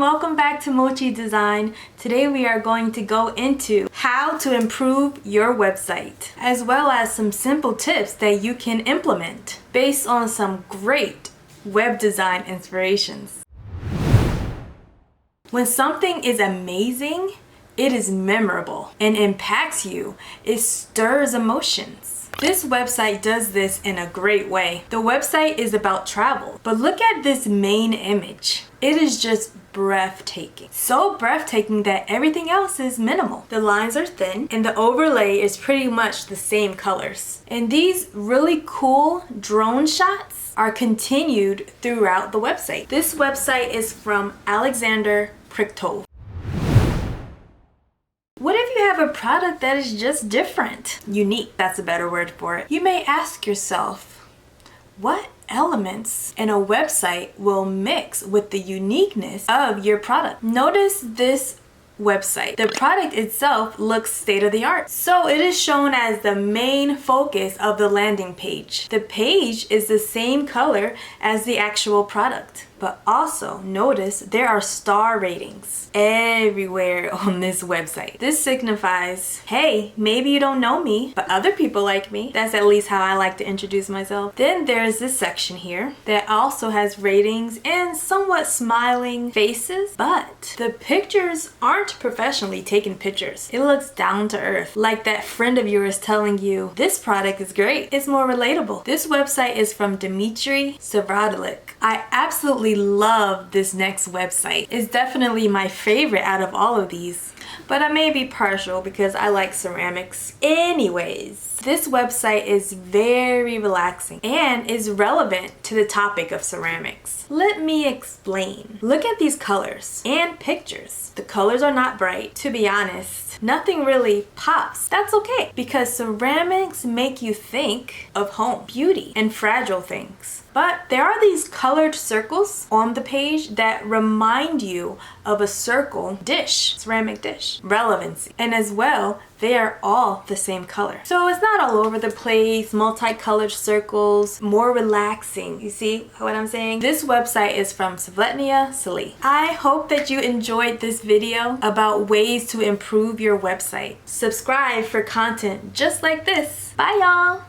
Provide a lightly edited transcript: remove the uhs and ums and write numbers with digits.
welcome back to Mochi Design. Today we are going to go into how to improve your website, as well as some simple tips that you can implement based on some great web design inspirations. When something is amazing, it is memorable and impacts you. It stirs emotions. This website does this in a great way. The website is about travel, but look at this main image. It is just breathtaking. So breathtaking that everything else is minimal. The lines are thin and the overlay is pretty much the same colors. And these really cool drone shots are continued throughout the website. This website is from Alexander Prichtov. What if you have a product that is just different? Unique, that's a better word for it. You may ask yourself, what elements in a website will mix with the uniqueness of your product? Notice this website. The product itself looks state-of-the-art. So it is shown as the main focus of the landing page. The page is the same color as the actual product. But also notice there are star ratings everywhere on this website. This signifies, hey, maybe you don't know me, but other people like me. That's at least how I like to introduce myself. Then there's this section here that also has ratings and somewhat smiling faces, but the pictures aren't professionally taken pictures. It looks down to earth, like that friend of yours telling you, this product is great. It's more relatable. This website is from Dmitry Savradelik. I absolutely love this next website. It's definitely my favorite out of all of these, but I may be partial because I like ceramics. Anyways, this website is very relaxing and is relevant to the topic of ceramics. Let me explain. Look at these colors and pictures. The colors are not bright. To be honest, nothing really pops. That's okay because ceramics make you think of home, beauty, and fragile things. But there are these colored circles on the page that remind you of a circle dish, ceramic dish, relevancy. And as well, they are all the same color. So it's not all over the place, multicolored circles, more relaxing. You see what I'm saying? This website is from Svetnia Sali. I hope that you enjoyed this video about ways to improve your website. Subscribe for content just like this. Bye y'all!